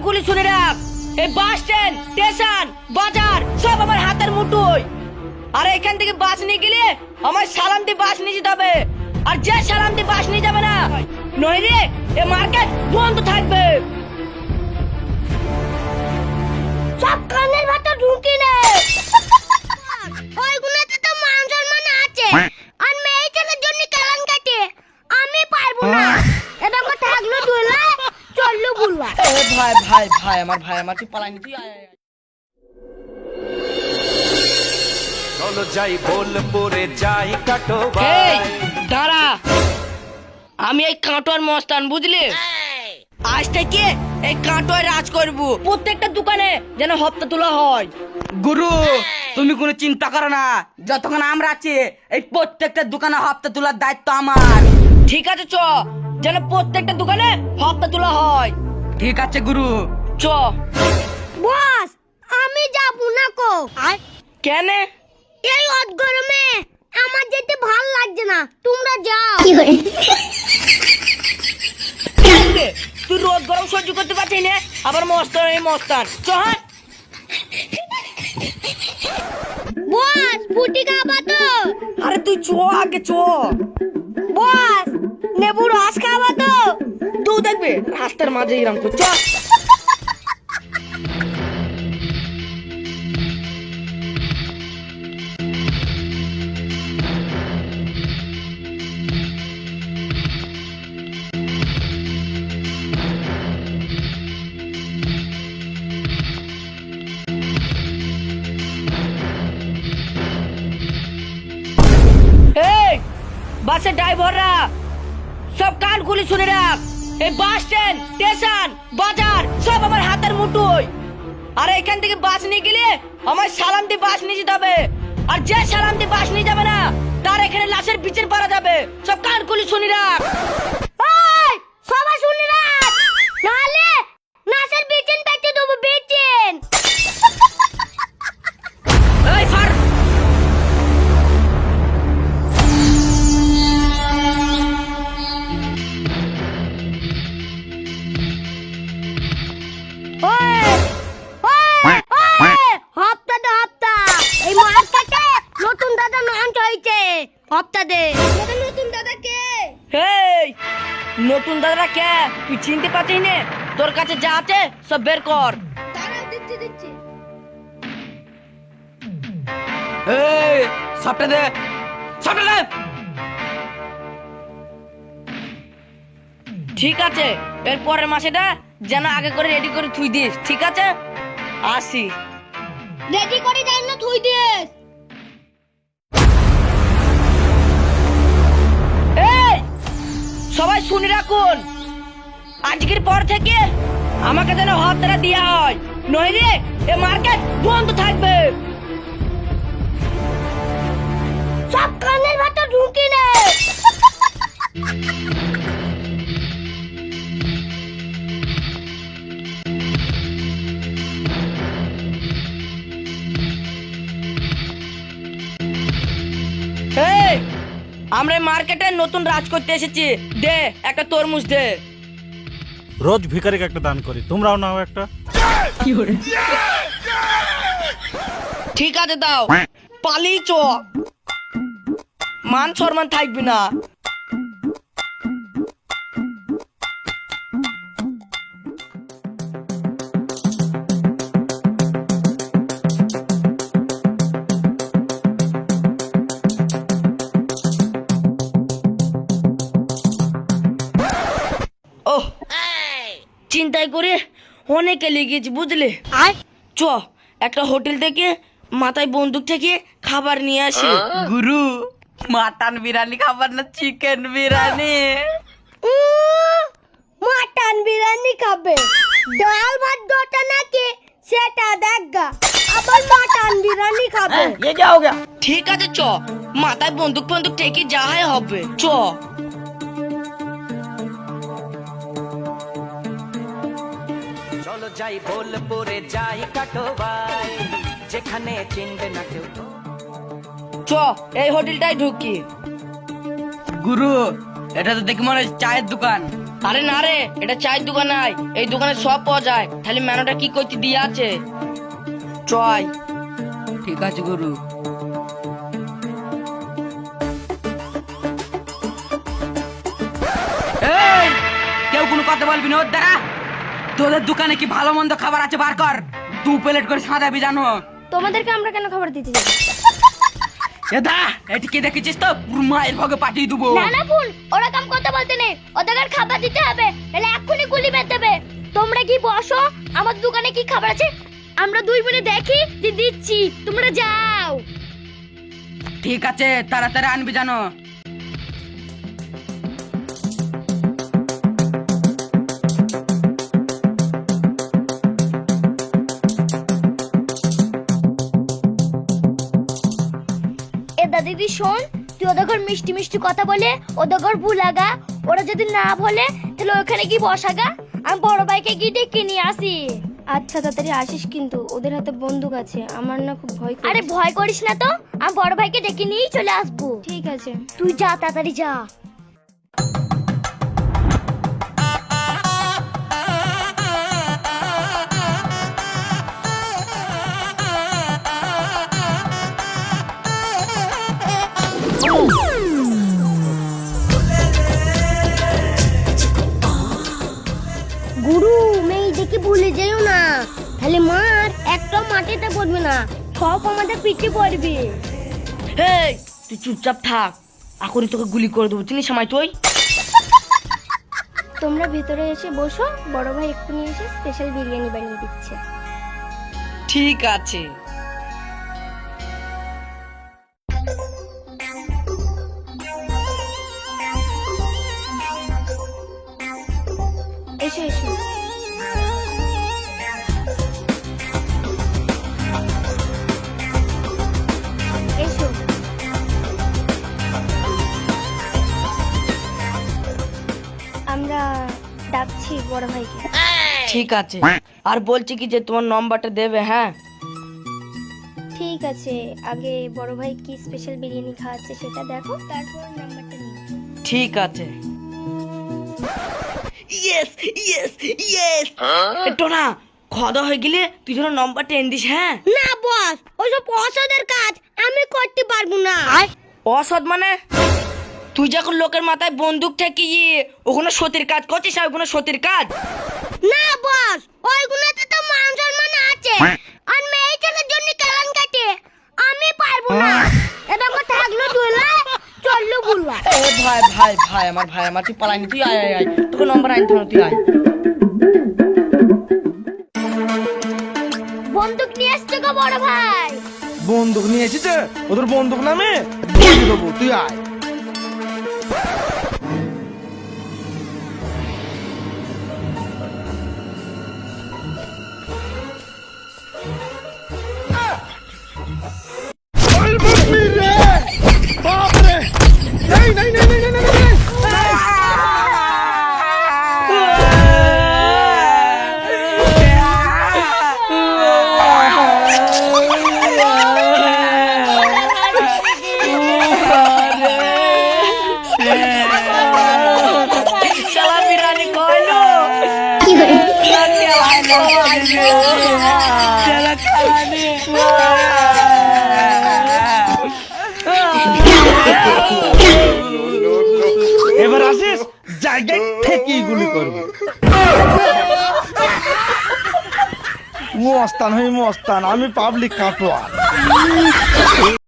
কানগুলি শুনে রাখ, এই বাস স্ট্যান্ড, স্টেশন, বাজার সব আমার হাতের মুঠোয়। আর এখান থেকে বাস নিয়ে গেলে আমার সালাম দিয়ে বাস নিয়ে যেতে হবে। আর যে সালাম দিয়ে বাস নিয়ে যাবে না, নইলে এ মার্কেট বন্ধ থাকবে। সব কানের ভেতর ঢুকি নে। ওইগুলোতে তো মান সম্মান আছে, আর মেয়ে ছেলের জন্য কালান কাটে। আমি পারবো না, এটা আমার থাকলো দুলা, চললো বুলা। এ ভাই ভাই ভাই আমার তুই পালাইনি, তুই আয় আয়। চলো যাই বোলপুরে যাই কাটো এই ভাই। দাঁড়া, আমি এই কাটোয়ার মস্তান, বুঝলি? আজ থেকে এই কাটোয়ায় রাজ করব, প্রত্যেকটা দোকানে যেন হপ্তা তোলা হয়। গুরু তুমি কোনো চিন্তা করো না, যতক্ষণ আমরা আছি এই প্রত্যেকটা দোকানে হপ্তা তোলার দায়িত্ব আমার। ঠিক আছে চ, যেন প্রত্যেকটা দোকানে হপ্তা তোলা হয়। ঠিক আছে গুরু। চ। বস, আমি যাবো না কো। কেন? এই অত গরমে আমার যেতে ভাল লাগছে না, তোমরা যাও। তুই রোদ গরম সহ্য করতে পারছিস না, আবার মস্তান এই মস্তান। চ হাট। বস, ফুটি খাবা তো? আরে তুই চ আগে চ। বস, নেবু রস খাবা তো? তুই দেখবে রাস্তার মাঝে এরকম করে। চ। এই বাসের ড্রাইভাররা সব কান খুলে শুনে রাখ, এই বাস স্ট্যান্ড, স্টেশন, বাজার সব আমার হাতের মুঠোয়। আর এখান থেকে বাস নিয়ে গেলে আমার সালাম দিয়ে বাস নিয়ে যেতে হবে। আর যে সালাম দিয়ে বাস নিয়ে যাবে না, তার এখানে লাশের বিচার পারা যাবে। সব কান খুলে শুনে রাখ। ওই, সবাই শুনে রাখ, নাহলে নাসের বেচেন পেতে দেবো, বেচেন। এই ফার। হপ্তা দে হপ্তা, এই মার্কেটে নতুন দাদা লঞ্চ হয়েছে, হপ্তা দে। নতুন দাদা কে? এই নতুন দাদা কে তুই চিনতে পারছিস না? তোর কাছে যা আছে সব বের কর। তারা দিচ্ছি। এই সবটা দে, সবটা দে। ঠিক আছে, এর পরের মাসেটা যেন আগে করে রেডি করে থুই দিস, ঠিক আছে? আসি। রেডি করে দেন না, থুই দিস। এই সবাই শুনে রাখুন, আজকের পর থেকে আমাকে যেন হপ্তাটা দেওয়া হয়, নইলে এ মার্কেট বন্ধ থাকবে। সব কানের ভেতর ঢুকি নে। এই আমরা এই মার্কেটে নতুন রাজ করতে এসেছি, দে একটা তরমুজ দে। রোজ ভিখারিকে একটা দান করি, তোমরাও নাও একটা। ঠিক আছে দাও, পালিয়ে চ, মান সম্মান থাকবি না। ওহ, চিন্তাই করে অনেকে লেগেছি, বুঝলে? চ একটা হোটেল থেকে মাথায় বন্দুক থেকে খাবার নিয়ে আসি। গুরু মাটন বিরিয়ানি খাবার না চিকেন বিরিয়ানি? মাটন বিরিয়ানি খাবে, ডাল ভাত দোটা নাকি সেটা দেখা, আবার মাটন বিরিয়ানি খাবে। ये क्या हो गया? ঠিক আছে চ, মাথায় বন্দুক বন্দুক থেকে যা হয় হবে। চ। চলো যাই বোলপুরে যাই কাটো ভাই, যেখানে চিনবে না কেউ। চ এই হোটেলটাই ঢুকি। গুরু এটা তো দেখে মনে হচ্ছে চায়ের দোকান, আরে না রে, এটা চায়ের দোকান নাই, এই দোকানে সব পাওয়া যায়। তাহলে মেনুটা কি করতে দিয়ে আছে? ট্রাই। ঠিক আছে গুরু। এই কেউ কোনো কথা বলবি না ওর দ্বারা। তোদের দোকানে কি ভালো মন্দ খাবার আছে বার কর। 2 প্লেট করে সাদা বিজানো। তোমাদেরকে আমরা কেন খাবার দিতে যাবো? এদা এটি কি দেখেছিস তো পুরো মায়ের ভাগে পাঠিয়ে দেবো। না না বোন, ওরা কাম কথা বলতে নেই, ওদের খাবার দিতে হবে, নাহলে এক্ষুনি গুলি বেঁধে দেবে। তোমরা কি বসো, আমার দোকানে কি খাবার আছে আমরা দুই বোনে দেখি যে দিচ্ছি, তোমরা যাও। ঠিক আছে তাড়াতাড়ি আনবি জানো। এ দাদিদি শোন, তুই ওদের ঘর মিষ্টি মিষ্টি কথা বলে ওদের ঘর ভুলাগা। ওরা যদি না বলে তাহলে ওখানে কি বসাগা, আমি বড় ভাইকে গিয়ে ডেকে নিয়ে আসি। আচ্ছা তাড়াতাড়ি আসিস, কিন্তু ওদের হাতে বন্দুক আছে, আমার না খুব ভয় করে। আরে ভয় করিস না তো, আমি বড় ভাইকে ডেকে নিয়েই চলে আসবো। ঠিক আছে। তুই যা, তাড়াতাড়ি যা। গুরু মেয়ে দেখি ভুলে যাইও না, তাহলে মার একটা মাটিতে পড়বে না, সব আমাদের পিঠে পড়বে। এই তুই চুপচাপ থাক, এখনই তোকে গুলি করে দেবো, চিনিস আমায় তুই? তোমরা ভেতরে এসে বসো, বড় ভাই এক্ষুনি এসে স্পেশাল বিরিয়ানি বানিয়ে দিচ্ছে। ঠিক আছে। এসো এসো। এসো। আমরা ডাকছি বড় ভাইকে। ঠিক আছে, আর বলছি কি যে তোমার নম্বরটা দেবে। হ্যাঁ ঠিক আছে, আগে বড় ভাই কি স্পেশাল বিরিয়ানি খাওয়াচ্ছে সেটা দেখো, তারপর নাম্বারটা নিও। ঠিক আছে। Yes yes yes. টোনা খাওয়া হয়ে গেলে তুই যেন নম্বরটা এনে দিস। হ্যাঁ না বস, ওসব অসদের কাজ আমি করতে পারবো না। অসৎ মানে? তুই যখন লোকের মাথায় বন্দুক ঠেকিয়ে ওখানে সতীর কাজ করছিস, আর ওখানে সতীর কাজ? না বস, ওইগুলোতে তো মান সম্মান আছে, আর মেয়ে ছেলের জন্য কালান কাটে আমি পারবো না। এটা কথা থাকলো দুলা, চললো বুলা। এ ভাই ভাই ভাই আমার ভাই আমার, তুই পালাইনি, তুই আয় আয় আয়, তোকে নম্বর আনতে হবে, তুই আয়। বন্দুক নিয়ে এসছো গো বড় ভাই। বন্দুক নিয়ে এসেছে, ওদের বন্দুক নামে দেবো, তুই আয়। শালা বিরিয়ানি খাইলো। এবার আসিস, জায়গায় ঠেকিয়ে গুলি করবো। মস্তান হই মস্তান, আমি পাবলিক কাটোয়া।